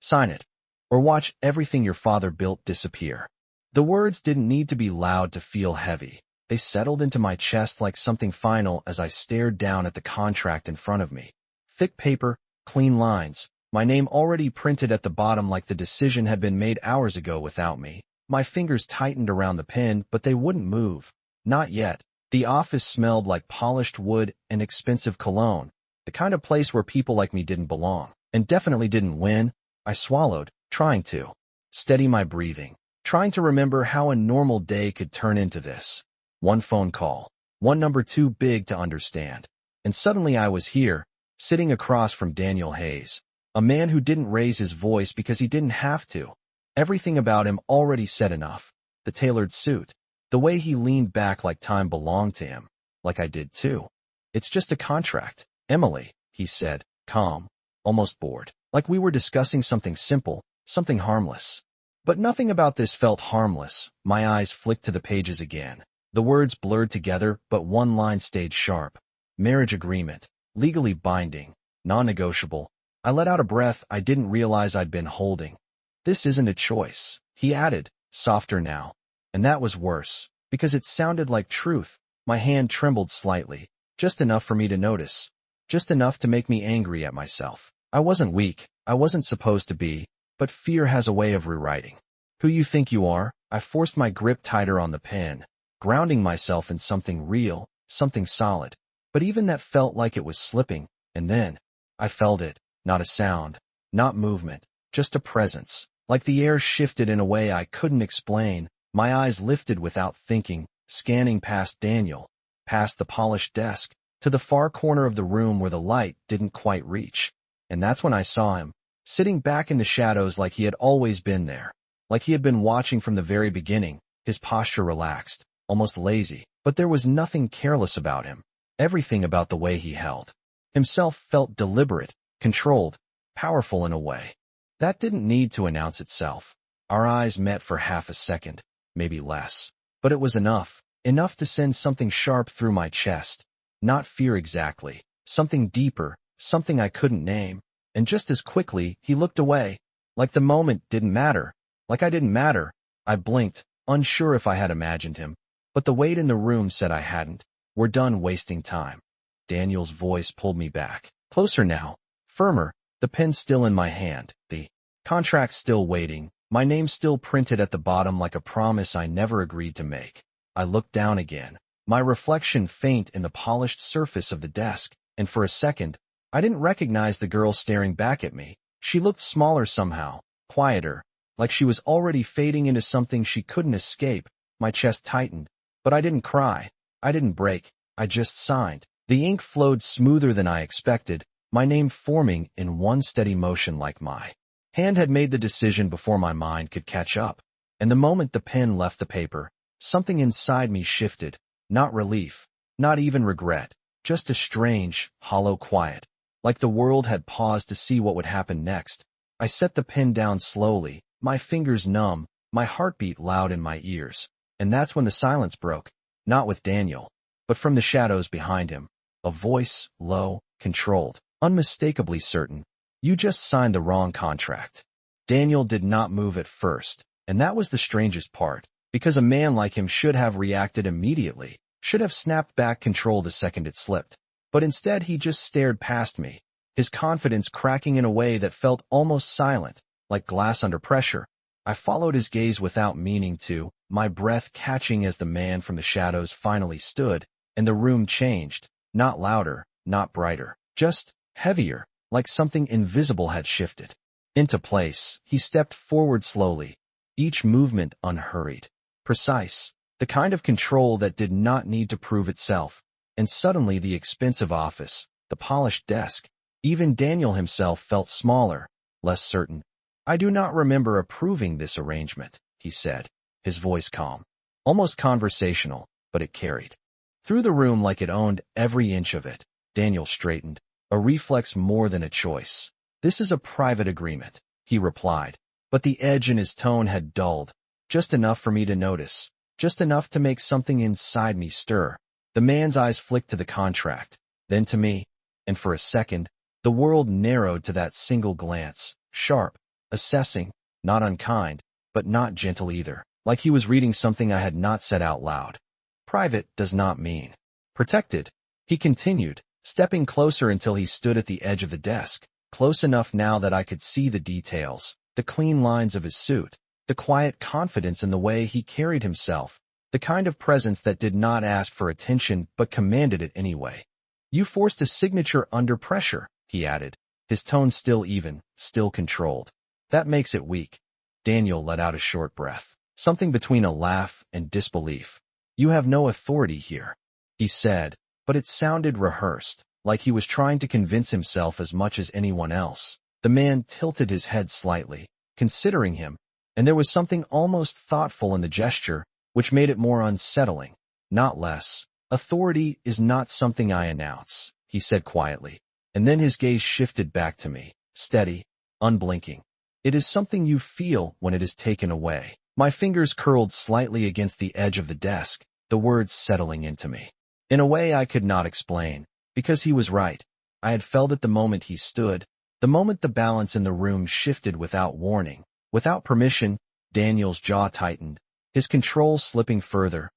Sign it, or watch everything your father built disappear. The words didn't need to be loud to feel heavy. They settled into my chest like something final as I stared down at the contract in front of me. Thick paper, clean lines, my name already printed at the bottom like the decision had been made hours ago without me. My fingers tightened around the pen, but they wouldn't move. Not yet. The office smelled like polished wood and expensive cologne, the kind of place where people like me didn't belong, and definitely didn't win. I swallowed, trying to steady my breathing, trying to remember how a normal day could turn into this. One phone call, one number too big to understand. And suddenly I was here, sitting across from Daniel Hayes, a man who didn't raise his voice because he didn't have to. Everything about him already said enough. The tailored suit, the way he leaned back like time belonged to him, like I did too. It's just a contract, Emily, he said, calm, almost bored, like we were discussing something simple, something harmless. But nothing about this felt harmless. My eyes flicked to the pages again. The words blurred together, but one line stayed sharp. Marriage agreement, legally binding, non-negotiable. I let out a breath I didn't realize I'd been holding. This isn't a choice, he added, softer now. And that was worse, because it sounded like truth. My hand trembled slightly, just enough for me to notice, just enough to make me angry at myself. I wasn't weak, I wasn't supposed to be, but fear has a way of rewriting who you think you are. I forced my grip tighter on the pen, grounding myself in something real, something solid. But even that felt like it was slipping, and then I felt it, not a sound, not movement, just a presence, like the air shifted in a way I couldn't explain. My eyes lifted without thinking, scanning past Daniel, past the polished desk, to the far corner of the room where the light didn't quite reach. And that's when I saw him, sitting back in the shadows like he had always been there, like he had been watching from the very beginning, his posture relaxed, almost lazy. But there was nothing careless about him. Everything about the way he held himself felt deliberate, controlled, powerful in a way that didn't need to announce itself. Our eyes met for half a second, maybe less. But it was enough to send something sharp through my chest. Not fear exactly, something deeper, something I couldn't name. And just as quickly, he looked away, like the moment didn't matter, like I didn't matter. I blinked, unsure if I had imagined him, but the weight in the room said I hadn't. We're done wasting time. Daniel's voice pulled me back, closer now, firmer, the pen still in my hand, the contract still waiting, my name still printed at the bottom like a promise I never agreed to make. I looked down again, my reflection faint in the polished surface of the desk, and for a second, I didn't recognize the girl staring back at me. She looked smaller somehow, quieter, like she was already fading into something she couldn't escape. My chest tightened, but I didn't cry. I didn't break. I just signed. The ink flowed smoother than I expected, my name forming in one steady motion like my hand had made the decision before my mind could catch up. And the moment the pen left the paper, something inside me shifted. Not relief, not even regret, just a strange, hollow quiet, like the world had paused to see what would happen next. I set the pen down slowly, my fingers numb, my heartbeat loud in my ears. And that's when the silence broke, not with Daniel, but from the shadows behind him. A voice, low, controlled, unmistakably certain. You just signed the wrong contract. Daniel did not move at first, and that was the strangest part, because a man like him should have reacted immediately, should have snapped back control the second it slipped. But instead he just stared past me, his confidence cracking in a way that felt almost silent, like glass under pressure. I followed his gaze without meaning to, my breath catching as the man from the shadows finally stood, and the room changed, not louder, not brighter, just heavier, like something invisible had shifted into place. He stepped forward slowly, each movement unhurried, precise, the kind of control that did not need to prove itself. And suddenly the expensive office, the polished desk, even Daniel himself felt smaller, less certain. I do not remember approving this arrangement, he said, his voice calm, almost conversational, but it carried through the room like it owned every inch of it. Daniel straightened, a reflex more than a choice. This is a private agreement, he replied, but the edge in his tone had dulled, just enough for me to notice, just enough to make something inside me stir. The man's eyes flicked to the contract, then to me, and for a second, the world narrowed to that single glance, sharp, assessing, not unkind, but not gentle either, like he was reading something I had not said out loud. Private does not mean protected, he continued, stepping closer until he stood at the edge of the desk, close enough now that I could see the details, the clean lines of his suit, the quiet confidence in the way he carried himself, the kind of presence that did not ask for attention but commanded it anyway. You forced a signature under pressure, he added, his tone still even, still controlled. That makes it weak. Daniel let out a short breath, something between a laugh and disbelief. You have no authority here, he said, but it sounded rehearsed, like he was trying to convince himself as much as anyone else. The man tilted his head slightly, considering him, and there was something almost thoughtful in the gesture, which made it more unsettling, not less. Authority is not something I announce, he said quietly, and then his gaze shifted back to me, steady, unblinking. It is something you feel when it is taken away. My fingers curled slightly against the edge of the desk, the words settling into me. In a way I could not explain, because he was right. I had felt it the moment he stood, the moment the balance in the room shifted without warning. Without permission, Daniel's jaw tightened, his control slipping further.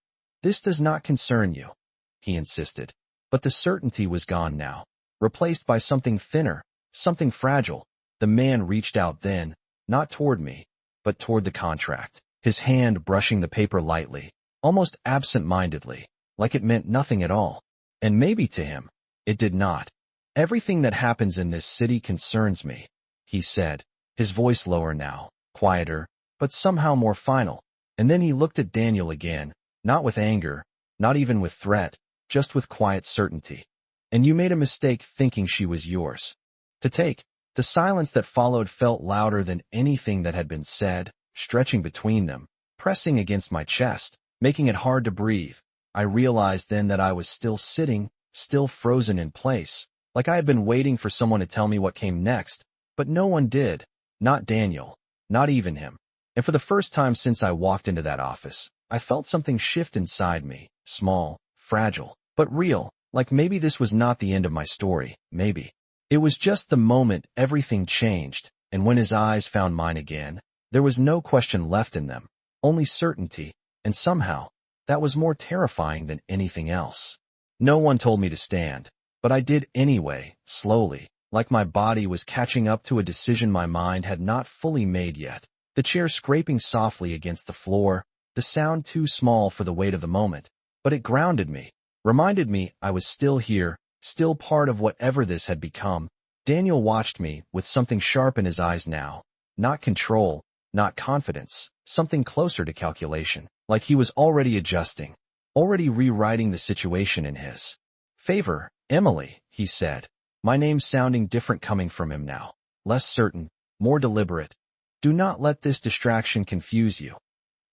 This does not concern you, he insisted. But the certainty was gone now, replaced by something thinner, something fragile. The man reached out then, not toward me, but toward the contract, his hand brushing the paper lightly, almost absent-mindedly, like it meant nothing at all. And maybe to him, it did not. Everything that happens in this city concerns me, he said, his voice lower now, quieter, but somehow more final. And then he looked at Daniel again, not with anger, not even with threat, just with quiet certainty. And you made a mistake thinking she was yours to take. The silence that followed felt louder than anything that had been said, stretching between them, pressing against my chest, making it hard to breathe. I realized then that I was still sitting, still frozen in place, like I had been waiting for someone to tell me what came next, but no one did, not Daniel, not even him. And for the first time since I walked into that office, I felt something shift inside me, small, fragile, but real, like maybe this was not the end of my story, maybe. It was just the moment everything changed, and when his eyes found mine again, there was no question left in them, only certainty, and somehow, that was more terrifying than anything else. No one told me to stand, but I did anyway, slowly, like my body was catching up to a decision my mind had not fully made yet. The chair scraping softly against the floor, the sound too small for the weight of the moment, but it grounded me, reminded me I was still here, still part of whatever this had become. Daniel watched me, with something sharp in his eyes now, not control, not confidence, something closer to calculation, like he was already adjusting, already rewriting the situation in his favor. Emily, he said, my name sounding different coming from him now, less certain, more deliberate. Do not let this distraction confuse you.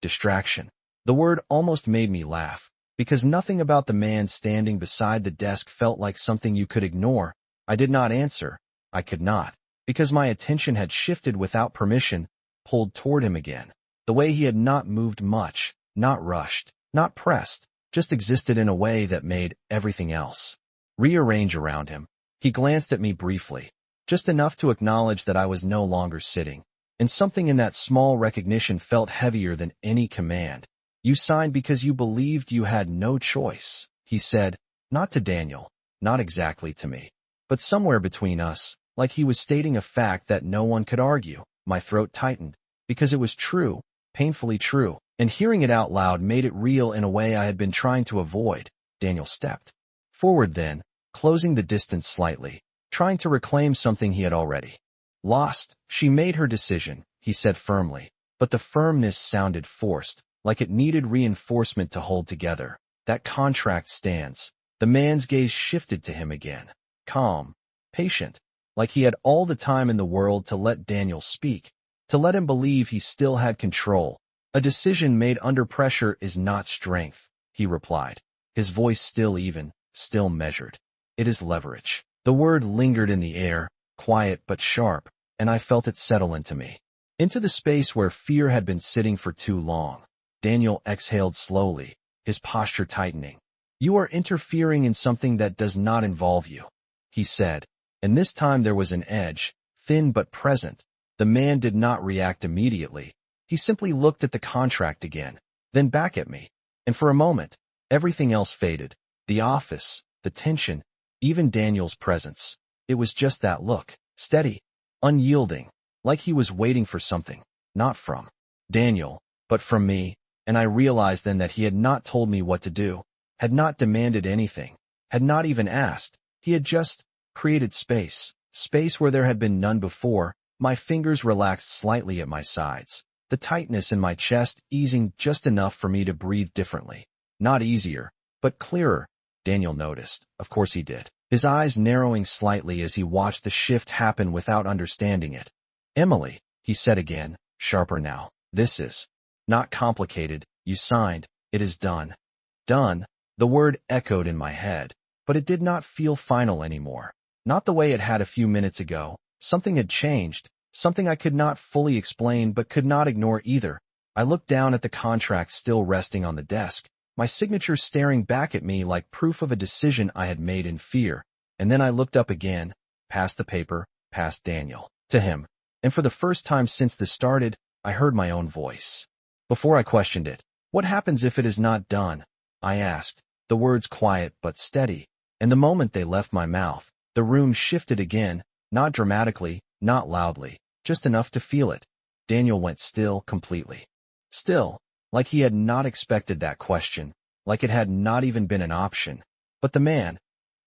Distraction. The word almost made me laugh, because nothing about the man standing beside the desk felt like something you could ignore. I did not answer. I could not, because my attention had shifted without permission, pulled toward him again. The way he had not moved much, not rushed, not pressed, just existed in a way that made everything else rearrange around him. He glanced at me briefly, just enough to acknowledge that I was no longer sitting, and something in that small recognition felt heavier than any command. You signed because you believed you had no choice, he said, not to Daniel, not exactly to me, but somewhere between us, like he was stating a fact that no one could argue. My throat tightened, because it was true, painfully true, and hearing it out loud made it real in a way I had been trying to avoid. Daniel stepped forward then, closing the distance slightly, trying to reclaim something he had already lost. She made her decision, he said firmly, but the firmness sounded forced, like it needed reinforcement to hold together. That contract stands. The man's gaze shifted to him again, calm, patient, like he had all the time in the world to let Daniel speak, to let him believe he still had control. A decision made under pressure is not strength, he replied, his voice still even, still measured. It is leverage. The word lingered in the air, quiet but sharp, and I felt it settle into me, into the space where fear had been sitting for too long. Daniel exhaled slowly, his posture tightening. You are interfering in something that does not involve you, he said, and this time there was an edge, thin but present, The man did not react immediately. He simply looked at the contract again, then back at me. And for a moment, everything else faded. The office, the tension, even Daniel's presence. It was just that look, steady, unyielding, like he was waiting for something, not from Daniel, but from me, and I realized then that he had not told me what to do, had not demanded anything, had not even asked. He had just created space, space where there had been none before. My fingers relaxed slightly at my sides, the tightness in my chest easing just enough for me to breathe differently. Not easier, but clearer. Daniel noticed. Of course he did, his eyes narrowing slightly as he watched the shift happen without understanding it. "Emily," he said again, sharper now, "this is not complicated. You signed. It is done." Done. The word echoed in my head, but it did not feel final anymore. Not the way it had a few minutes ago. Something had changed, something I could not fully explain but could not ignore either. I looked down at the contract still resting on the desk, my signature staring back at me like proof of a decision I had made in fear, and then I looked up again, past the paper, past Daniel, to him, and for the first time since this started, I heard my own voice. Before I questioned it, "What happens if it is not done?" I asked, the words quiet but steady, and the moment they left my mouth, the room shifted again, not dramatically, not loudly, just enough to feel it. Daniel went still completely. Still, like he had not expected that question, like it had not even been an option. But the man,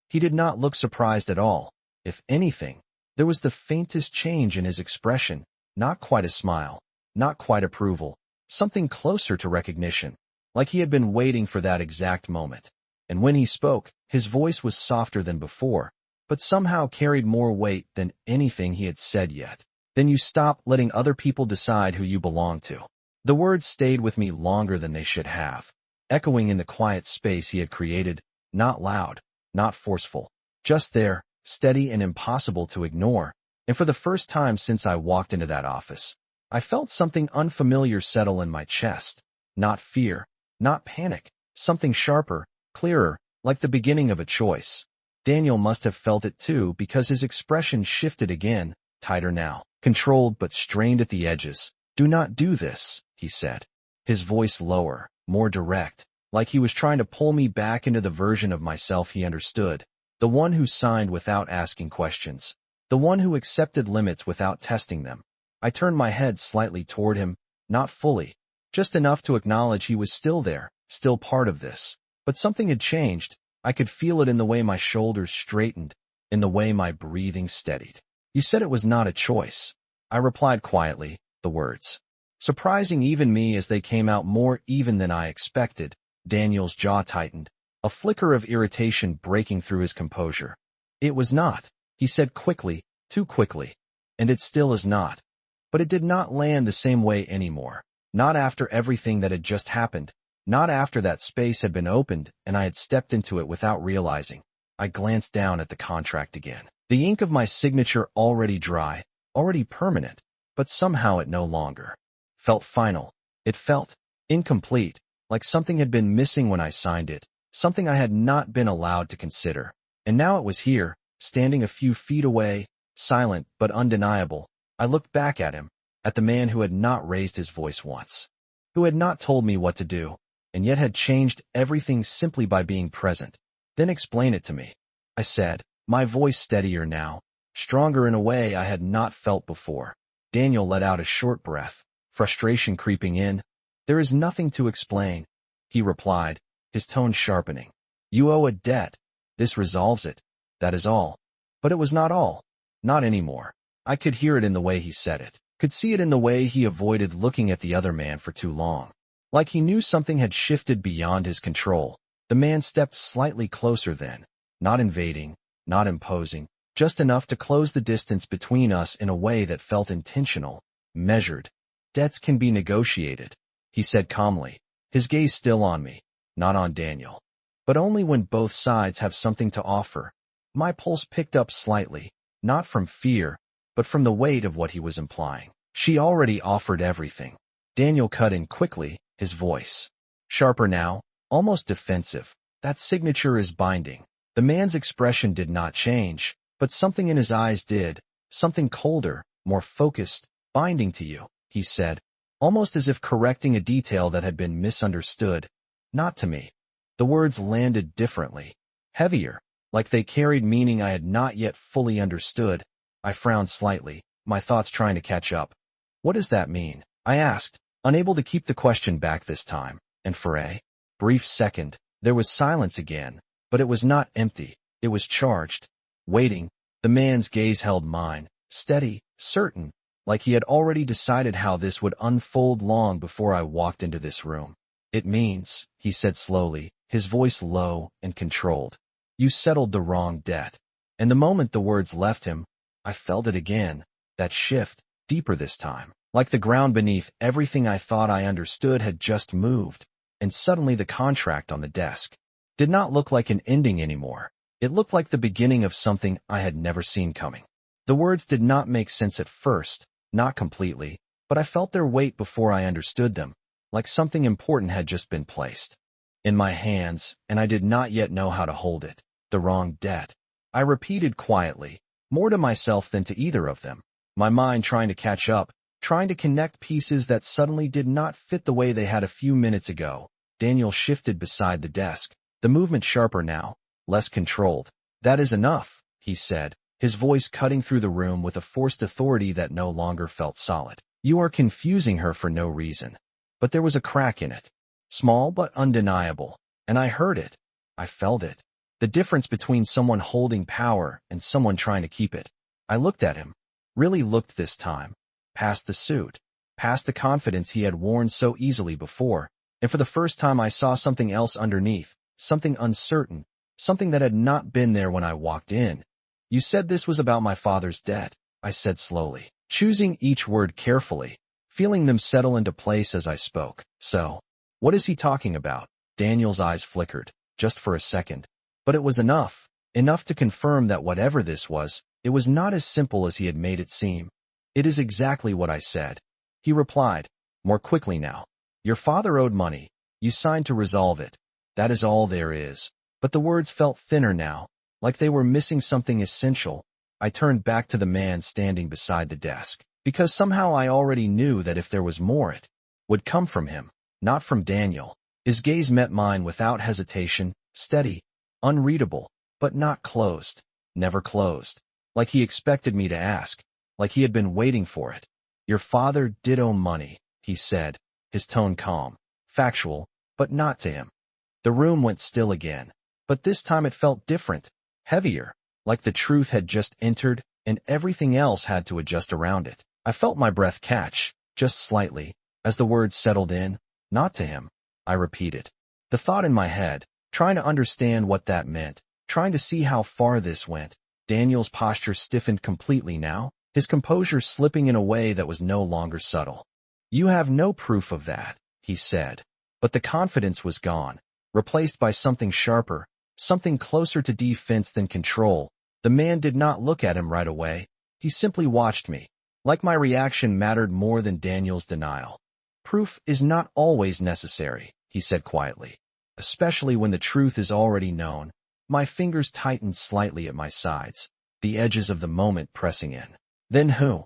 he did not look surprised at all. If anything, there was the faintest change in his expression, not quite a smile, not quite approval, something closer to recognition, like he had been waiting for that exact moment. And when he spoke, his voice was softer than before, but somehow carried more weight than anything he had said yet. "Then you stop letting other people decide who you belong to." The words stayed with me longer than they should have, echoing in the quiet space he had created, not loud, not forceful, just there, steady and impossible to ignore. And for the first time since I walked into that office, I felt something unfamiliar settle in my chest. Not fear, not panic, something sharper, clearer, like the beginning of a choice. Daniel must have felt it too because his expression shifted again, tighter now, controlled but strained at the edges. "Do not do this," he said, his voice lower, more direct, like he was trying to pull me back into the version of myself he understood, the one who signed without asking questions, the one who accepted limits without testing them. I turned my head slightly toward him, not fully, just enough to acknowledge he was still there, still part of this. But something had changed. I could feel it in the way my shoulders straightened, in the way my breathing steadied. "You said it was not a choice," I replied quietly, the words surprising even me as they came out more even than I expected. Daniel's jaw tightened, a flicker of irritation breaking through his composure. "It was not," he said quickly, too quickly. "And it still is not." But it did not land the same way anymore. Not after everything that had just happened. Not after that space had been opened and I had stepped into it without realizing. I glanced down at the contract again. The ink of my signature already dry, already permanent, but somehow it no longer felt final. It felt incomplete, like something had been missing when I signed it, something I had not been allowed to consider. And now it was here, standing a few feet away, silent but undeniable. I looked back at him, at the man who had not raised his voice once, who had not told me what to do, and yet had changed everything simply by being present. "Then explain it to me," I said, my voice steadier now, stronger in a way I had not felt before. Daniel let out a short breath, frustration creeping in. "There is nothing to explain," he replied, his tone sharpening. "You owe a debt. This resolves it. That is all." But it was not all. Not anymore. I could hear it in the way he said it, could see it in the way he avoided looking at the other man for too long. Like he knew something had shifted beyond his control. The man stepped slightly closer then, not invading, not imposing, just enough to close the distance between us in a way that felt intentional, measured. "Debts can be negotiated," he said calmly, his gaze still on me, not on Daniel. "But only when both sides have something to offer." My pulse picked up slightly, not from fear, but from the weight of what he was implying. She already offered everything. Daniel cut in quickly, his voice sharper now, almost defensive. "That signature is binding." The man's expression did not change, but something in his eyes did, something colder, more focused, Binding to you, he said, almost as if correcting a detail that had been misunderstood. Not to me. The words landed differently, heavier, like they carried meaning I had not yet fully understood. I frowned slightly, my thoughts trying to catch up. What does that mean? I asked, unable to keep the question back this time, and for a brief second, there was silence again, but it was not empty, it was charged. Waiting, the man's gaze held mine, steady, certain, like he had already decided how this would unfold long before I walked into this room. It means, he said slowly, his voice low and controlled, you settled the wrong debt. And the moment the words left him, I felt it again, that shift, deeper this time. Like the ground beneath everything I thought I understood had just moved, and suddenly the contract on the desk did not look like an ending anymore. It looked like the beginning of something I had never seen coming. The words did not make sense at first, not completely, but I felt their weight before I understood them, like something important had just been placed in my hands, and I did not yet know how to hold it. The wrong debt. I repeated quietly, more to myself than to either of them, my mind trying to catch up, trying to connect pieces that suddenly did not fit the way they had a few minutes ago. Daniel shifted beside the desk, the movement sharper now, less controlled. That is enough, he said, his voice cutting through the room with a forced authority that no longer felt solid. You are confusing her for no reason. But there was a crack in it, small but undeniable, and I heard it. I felt it. The difference between someone holding power and someone trying to keep it. I looked at him, really looked this time, past the suit, past the confidence he had worn so easily before, and for the first time I saw something else underneath, something uncertain, something that had not been there when I walked in. You said this was about my father's debt, I said slowly, choosing each word carefully, feeling them settle into place as I spoke. So, what is he talking about? Daniel's eyes flickered, just for a second. But it was enough to confirm that whatever this was, it was not as simple as he had made it seem. It is exactly what I said. He replied, more quickly now. Your father owed money. You signed to resolve it. That is all there is. But the words felt thinner now, like they were missing something essential. I turned back to the man standing beside the desk, because somehow I already knew that if there was more, it would come from him, not from Daniel. His gaze met mine without hesitation, steady, unreadable, but not closed, never closed. Like he expected me to ask, like he had been waiting for it. Your father did owe money, he said, his tone calm, factual, but not to him. The room went still again, but this time it felt different, heavier, like the truth had just entered and everything else had to adjust around it. I felt my breath catch, just slightly, as the words settled in. Not to him, I repeated. The thought in my head, trying to understand what that meant, trying to see how far this went. Daniel's posture stiffened completely now, his composure slipping in a way that was no longer subtle. You have no proof of that, he said. But the confidence was gone, replaced by something sharper, something closer to defense than control. The man did not look at him right away. He simply watched me, like my reaction mattered more than Daniel's denial. Proof is not always necessary, he said quietly, especially when the truth is already known. My fingers tightened slightly at my sides, the edges of the moment pressing in. Then who?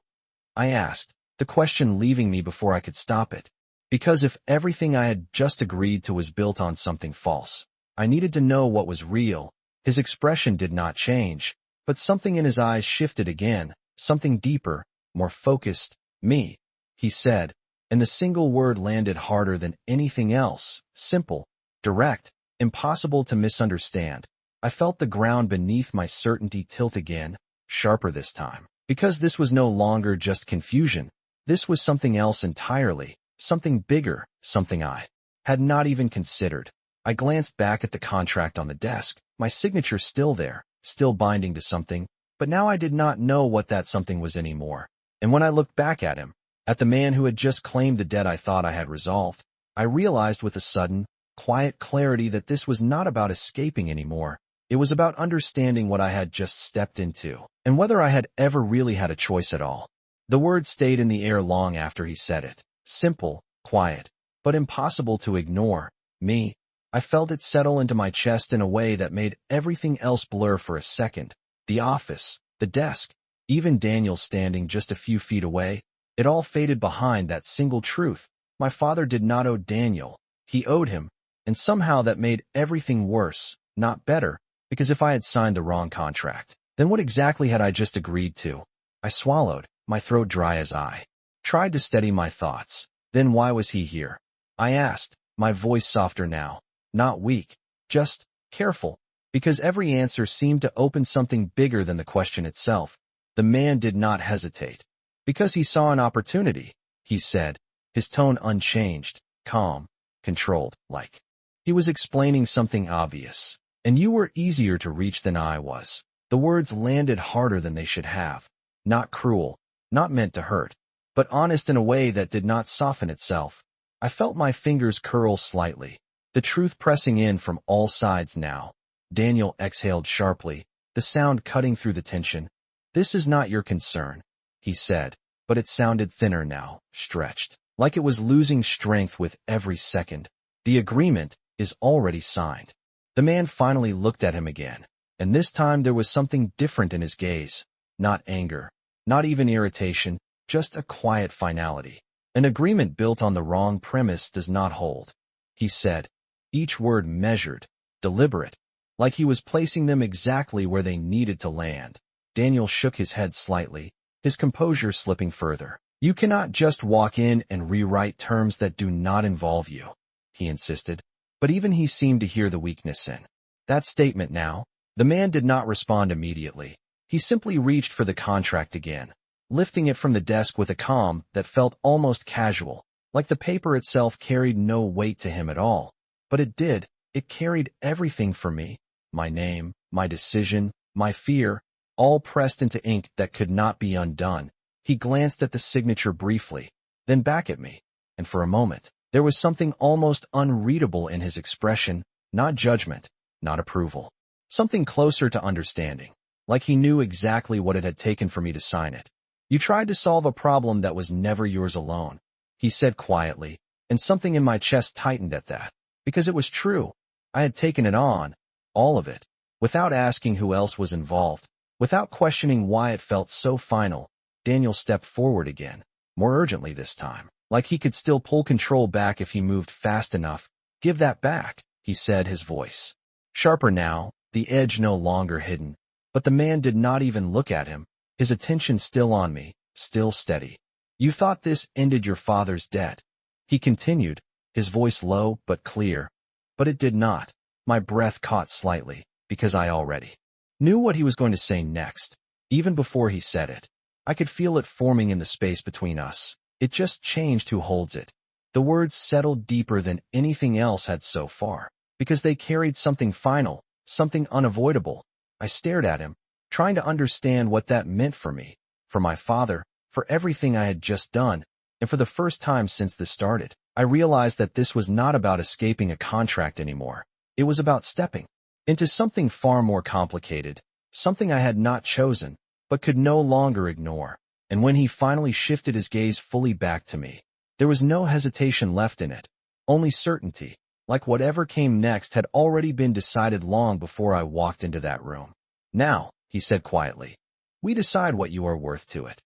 I asked, the question leaving me before I could stop it. Because if everything I had just agreed to was built on something false, I needed to know what was real. His expression did not change, but something in his eyes shifted again, something deeper, more focused. Me, he said, and the single word landed harder than anything else, simple, direct, impossible to misunderstand. I felt the ground beneath my certainty tilt again, sharper this time. Because this was no longer just confusion, this was something else entirely, something bigger, something I had not even considered. I glanced back at the contract on the desk, my signature still there, still binding to something, but now I did not know what that something was anymore. And when I looked back at him, at the man who had just claimed the debt I thought I had resolved, I realized with a sudden, quiet clarity that this was not about escaping anymore. It was about understanding what I had just stepped into, and whether I had ever really had a choice at all. The words stayed in the air long after he said it. Simple, quiet, but impossible to ignore. Me. I felt it settle into my chest in a way that made everything else blur for a second. The office, the desk, even Daniel standing just a few feet away. It all faded behind that single truth. My father did not owe Daniel. He owed him, and somehow that made everything worse, not better, because if I had signed the wrong contract, then what exactly had I just agreed to? I swallowed, my throat dry as I tried to steady my thoughts. Then why was he here? I asked, my voice softer now, not weak, just careful, because every answer seemed to open something bigger than the question itself. The man did not hesitate. Because he saw an opportunity, he said, his tone unchanged, calm, controlled, like he was explaining something obvious. And you were easier to reach than I was. The words landed harder than they should have. Not cruel, not meant to hurt, but honest in a way that did not soften itself. I felt my fingers curl slightly, the truth pressing in from all sides now. Daniel exhaled sharply, the sound cutting through the tension. This is not your concern, he said, but it sounded thinner now, stretched, like it was losing strength with every second. The agreement is already signed. The man finally looked at him again, and this time there was something different in his gaze. Not anger, not even irritation, just a quiet finality. An agreement built on the wrong premise does not hold, he said, each word measured, deliberate, like he was placing them exactly where they needed to land. Daniel shook his head slightly, his composure slipping further. You cannot just walk in and rewrite terms that do not involve you, he insisted, but even he seemed to hear the weakness in that statement now. The man did not respond immediately. He simply reached for the contract again, lifting it from the desk with a calm that felt almost casual, like the paper itself carried no weight to him at all. But it did. It carried everything for me. My name, my decision, my fear, all pressed into ink that could not be undone. He glanced at the signature briefly, then back at me, and for a moment, there was something almost unreadable in his expression, not judgment, not approval. Something closer to understanding, like he knew exactly what it had taken for me to sign it. You tried to solve a problem that was never yours alone, he said quietly, and something in my chest tightened at that, because it was true. I had taken it on, all of it, without asking who else was involved, without questioning why it felt so final. Daniel stepped forward again, more urgently this time, like he could still pull control back if he moved fast enough. Give that back, he said, his voice sharper now, the edge no longer hidden. But the man did not even look at him, his attention still on me, still steady. You thought this ended your father's debt, he continued, his voice low but clear. But it did not. My breath caught slightly, because I already knew what he was going to say next, even before he said it. I could feel it forming in the space between us. It just changed who holds it. The words settled deeper than anything else had so far, because they carried something final, something unavoidable. I stared at him, trying to understand what that meant for me, for my father, for everything I had just done, and for the first time since this started, I realized that this was not about escaping a contract anymore. It was about stepping into something far more complicated, something I had not chosen, but could no longer ignore. And when he finally shifted his gaze fully back to me, there was no hesitation left in it, only certainty, like whatever came next had already been decided long before I walked into that room. Now, he said quietly, we decide what you are worth to it.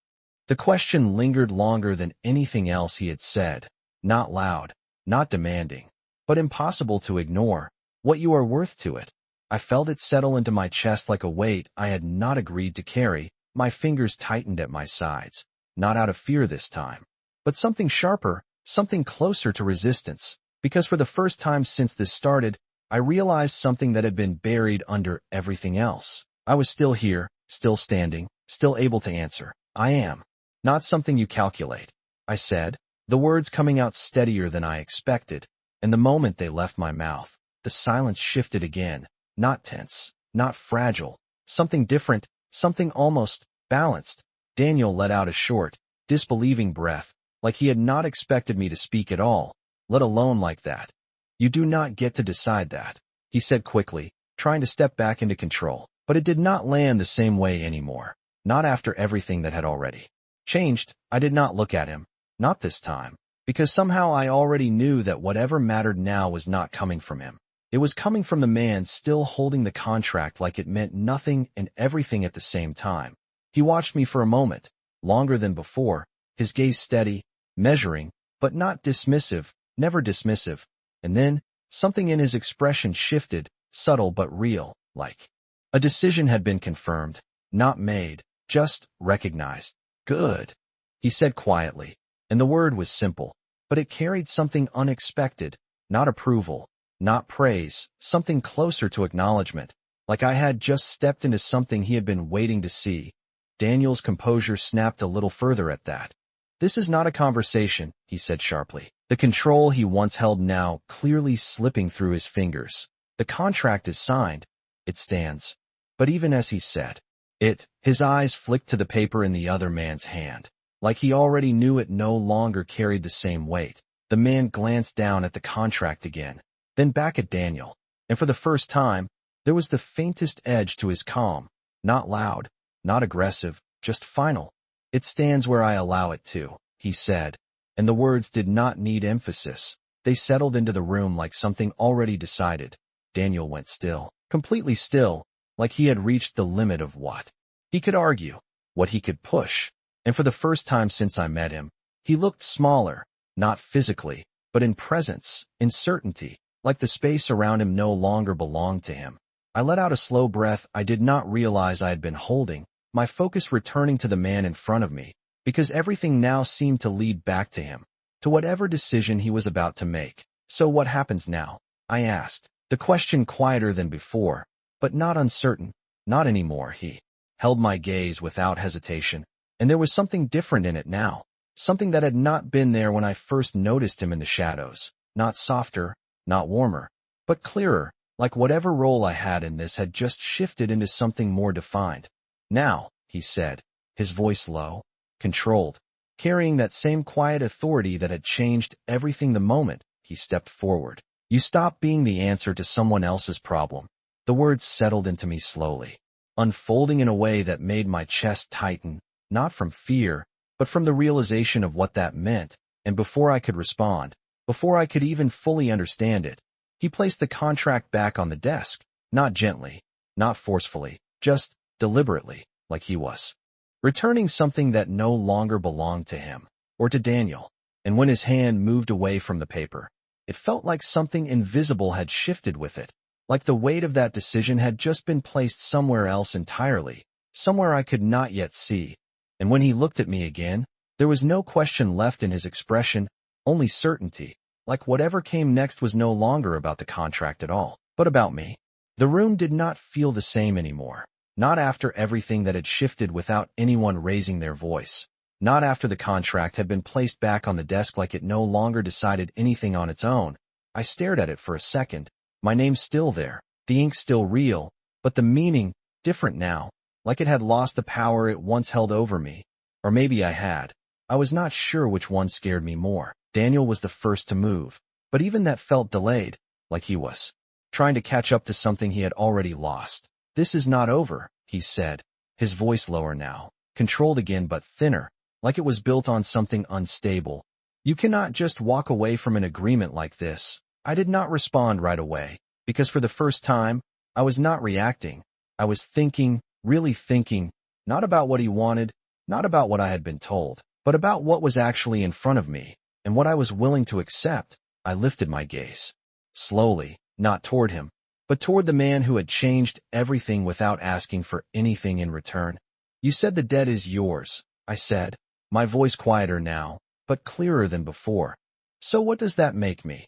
The question lingered longer than anything else he had said, not loud, not demanding, but impossible to ignore. What you are worth to it. I felt it settle into my chest like a weight I had not agreed to carry. My fingers tightened at my sides, not out of fear this time, but something sharper, something closer to resistance, because for the first time since this started, I realized something that had been buried under everything else. I was still here, still standing, still able to answer. I am. Not something you calculate, I said, the words coming out steadier than I expected, and the moment they left my mouth, the silence shifted again, not tense, not fragile, something different, something almost balanced. Daniel let out a short, disbelieving breath, like he had not expected me to speak at all, let alone like that. You do not get to decide that, he said quickly, trying to step back into control. But it did not land the same way anymore, not after everything that had already changed. I did not look at him, not this time, because somehow I already knew that whatever mattered now was not coming from him. It was coming from the man still holding the contract like it meant nothing and everything at the same time. He watched me for a moment, longer than before, his gaze steady, measuring, but not dismissive, never dismissive. And then, something in his expression shifted, subtle but real, like a decision had been confirmed, not made, just recognized. Good, he said quietly, and the word was simple, but it carried something unexpected, not approval, not praise, something closer to acknowledgement, like I had just stepped into something he had been waiting to see. Daniel's composure snapped a little further at that. This is not a conversation, he said sharply. The control he once held now clearly slipping through his fingers. The contract is signed. It stands. But even as he said it, his eyes flicked to the paper in the other man's hand, like he already knew it no longer carried the same weight. The man glanced down at the contract again, then back at Daniel, and for the first time, there was the faintest edge to his calm, not loud, not aggressive, just final. It stands where I allow it to, he said, and the words did not need emphasis. They settled into the room like something already decided. Daniel went still, completely still, like he had reached the limit of what he could argue, what he could push. And for the first time since I met him, he looked smaller, not physically, but in presence, in certainty, like the space around him no longer belonged to him. I let out a slow breath I did not realize I had been holding, my focus returning to the man in front of me, because everything now seemed to lead back to him, to whatever decision he was about to make. So what happens now? I asked, the question quieter than before, but not uncertain. Not anymore. He held my gaze without hesitation, and there was something different in it now, something that had not been there when I first noticed him in the shadows, not softer, not warmer, but clearer, like whatever role I had in this had just shifted into something more defined. Now, he said, his voice low, controlled, carrying that same quiet authority that had changed everything the moment he stepped forward. You stop being the answer to someone else's problem. The words settled into me slowly, unfolding in a way that made my chest tighten, not from fear, but from the realization of what that meant. And before I could respond, before I could even fully understand it, he placed the contract back on the desk, not gently, not forcefully, just deliberately, like he was returning something that no longer belonged to him, or to Daniel. And when his hand moved away from the paper, it felt like something invisible had shifted with it, like the weight of that decision had just been placed somewhere else entirely, somewhere I could not yet see. And when he looked at me again, there was no question left in his expression, only certainty, like whatever came next was no longer about the contract at all, but about me. The room did not feel the same anymore, not after everything that had shifted without anyone raising their voice, not after the contract had been placed back on the desk like it no longer decided anything on its own. I stared at it for a second, my name still there, the ink still real, but the meaning different now, like it had lost the power it once held over me. Or maybe I had. I was not sure which one scared me more. Daniel was the first to move, but even that felt delayed, like he was trying to catch up to something he had already lost. This is not over, he said, his voice lower now, controlled again but thinner, like it was built on something unstable. You cannot just walk away from an agreement like this. I did not respond right away, because for the first time, I was not reacting. I was thinking, really thinking, not about what he wanted, not about what I had been told, but about what was actually in front of me, and what I was willing to accept. I lifted my gaze, slowly, not toward him, but toward the man who had changed everything without asking for anything in return. You said the debt is yours, I said, my voice quieter now, but clearer than before. So what does that make me?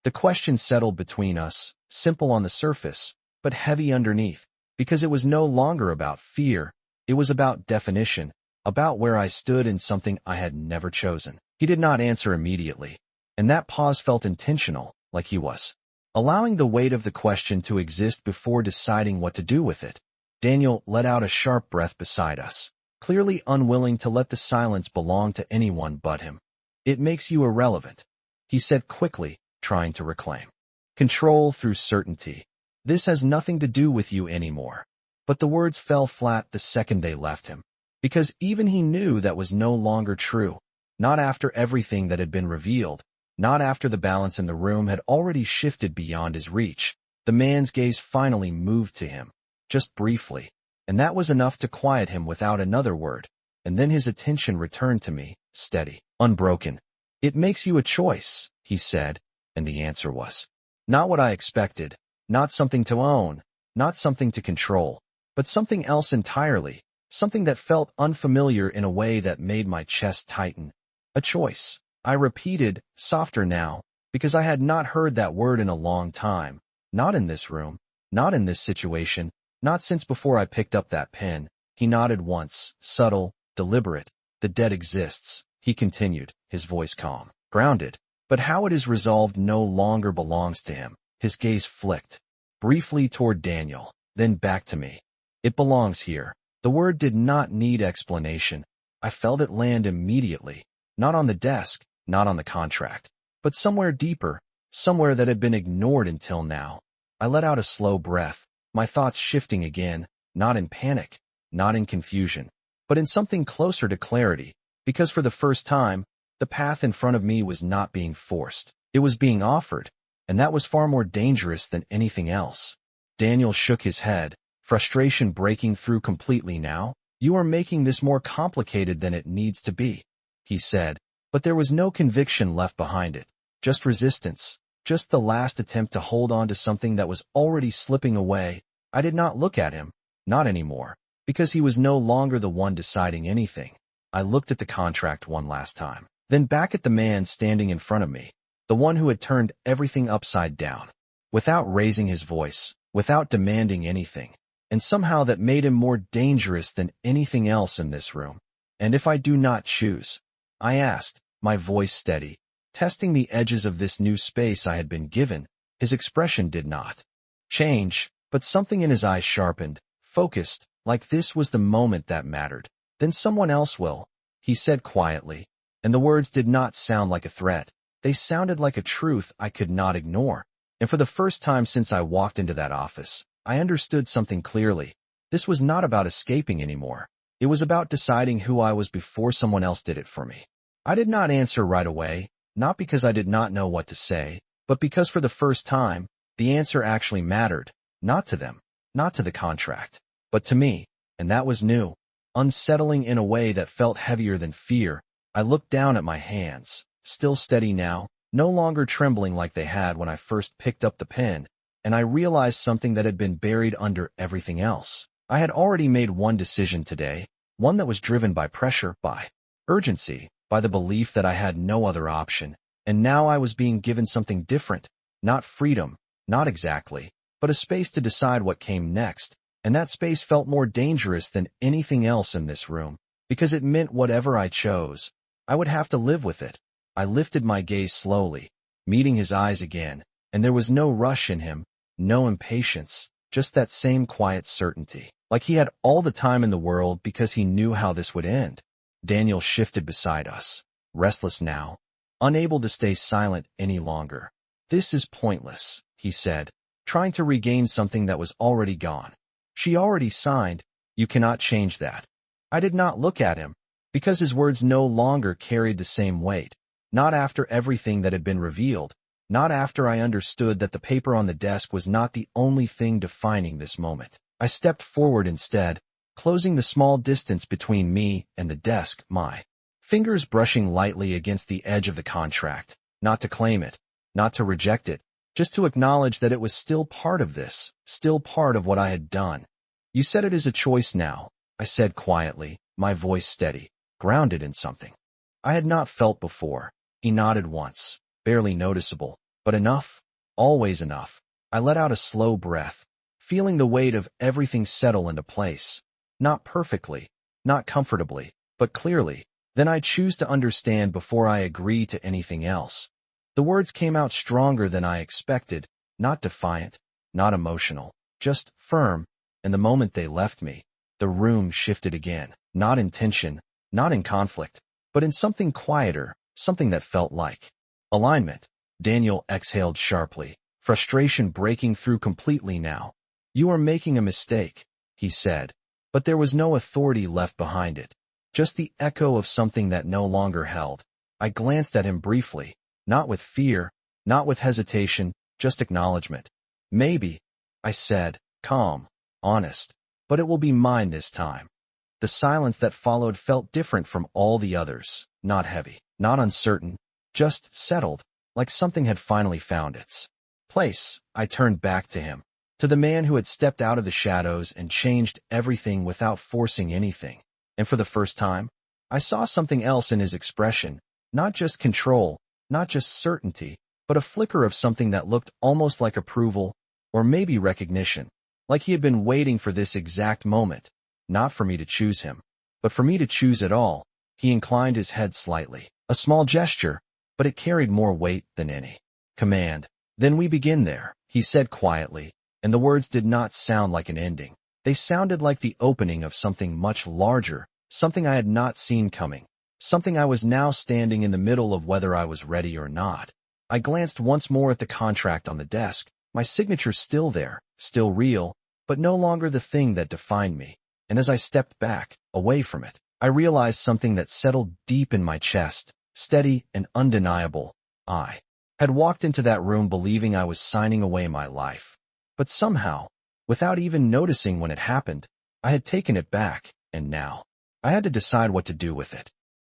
The question settled between us, simple on the surface, but heavy underneath, because it was no longer about fear, it was about definition, about where I stood in something I had never chosen. He did not answer immediately, and that pause felt intentional, like he was allowing the weight of the question to exist before deciding what to do with it. Daniel let out a sharp breath beside us, clearly unwilling to let the silence belong to anyone but him. It makes you irrelevant, he said quickly, trying to reclaim control through certainty. This has nothing to do with you anymore. But the words fell flat the second they left him, because even he knew that was no longer true, not after everything that had been revealed, not after the balance in the room had already shifted beyond his reach. The man's gaze finally moved to him, just briefly, and that was enough to quiet him without another word. And then his attention returned to me, steady, unbroken. "It makes you a choice," he said, and the answer was not what I expected, not something to own, not something to control, but something else entirely, something that felt unfamiliar in a way that made my chest tighten. A choice. I repeated, softer now, because I had not heard that word in a long time. Not in this room, not in this situation, not since before I picked up that pen. He nodded once, subtle, deliberate. "The debt exists," he continued, his voice calm, grounded. "But how it is resolved no longer belongs to him." His gaze flicked, briefly toward Daniel, then back to me. "It belongs here." The word did not need explanation. I felt it land immediately, not on the desk, not on the contract, but somewhere deeper, somewhere that had been ignored until now. I let out a slow breath, my thoughts shifting again, not in panic, not in confusion, but in something closer to clarity, because for the first time, the path in front of me was not being forced. It was being offered, and that was far more dangerous than anything else. Daniel shook his head, frustration breaking through completely now. "You are making this more complicated than it needs to be," he said, but there was no conviction left behind it, just resistance, just the last attempt to hold on to something that was already slipping away. I did not look at him, not anymore, because he was no longer the one deciding anything. I looked at the contract one last time, then back at the man standing in front of me, the one who had turned everything upside down, without raising his voice, without demanding anything, and somehow that made him more dangerous than anything else in this room. "And if I do not choose?" I asked, my voice steady, testing the edges of this new space I had been given. His expression did not change, but something in his eyes sharpened, focused, like this was the moment that mattered. "Then someone else will," he said quietly, and the words did not sound like a threat. They sounded like a truth I could not ignore. And for the first time since I walked into that office, I understood something clearly. This was not about escaping anymore. It was about deciding who I was before someone else did it for me. I did not answer right away, not because I did not know what to say, but because for the first time, the answer actually mattered, not to them, not to the contract, but to me, and that was new, unsettling in a way that felt heavier than fear. I looked down at my hands, still steady now, no longer trembling like they had when I first picked up the pen, and I realized something that had been buried under everything else. I had already made one decision today, one that was driven by pressure, by urgency, by the belief that I had no other option, and now I was being given something different, not freedom, not exactly, but a space to decide what came next, and that space felt more dangerous than anything else in this room, because it meant whatever I chose, I would have to live with it. I lifted my gaze slowly, meeting his eyes again, and there was no rush in him, no impatience, just that same quiet certainty, like he had all the time in the world because he knew how this would end. Daniel shifted beside us, restless now, unable to stay silent any longer. "This is pointless," he said, trying to regain something that was already gone. "She already signed. You cannot change that." I did not look at him, because his words no longer carried the same weight, not after everything that had been revealed, not after I understood that the paper on the desk was not the only thing defining this moment. I stepped forward instead, closing the small distance between me and the desk, my fingers brushing lightly against the edge of the contract, not to claim it, not to reject it, just to acknowledge that it was still part of this, still part of what I had done. "You said it is a choice now," I said quietly, my voice steady, grounded in something I had not felt before. He nodded once, barely noticeable, but enough, always enough. I let out a slow breath, feeling the weight of everything settle into place. Not perfectly, not comfortably, but clearly. "Then I choose to understand before I agree to anything else." The words came out stronger than I expected, not defiant, not emotional, just firm, and the moment they left me, the room shifted again, not in tension, not in conflict, but in something quieter, something that felt like alignment. Daniel exhaled sharply, frustration breaking through completely now. "You are making a mistake," he said, but there was no authority left behind it, just the echo of something that no longer held. I glanced at him briefly, not with fear, not with hesitation, just acknowledgement. "Maybe," I said, calm, honest, "but it will be mine this time." The silence that followed felt different from all the others, not heavy, not uncertain, just settled, like something had finally found its place. I turned back to him, to the man who had stepped out of the shadows and changed everything without forcing anything. And for the first time, I saw something else in his expression, not just control, not just certainty, but a flicker of something that looked almost like approval, or maybe recognition, like he had been waiting for this exact moment, not for me to choose him, but for me to choose at all. He inclined his head slightly, a small gesture, but it carried more weight than any command. Then we begin there, he said quietly, and the words did not sound like an ending. They sounded like the opening of something much larger, something I had not seen coming, something I was now standing in the middle of whether I was ready or not. I glanced once more at the contract on the desk, my signature still there, still real, but no longer the thing that defined me. And as I stepped back, away from it, I realized something that settled deep in my chest, steady and undeniable. I had walked into that room believing I was signing away my life. But somehow, without even noticing when it happened, I had taken it back, and now I had to decide what to do with it.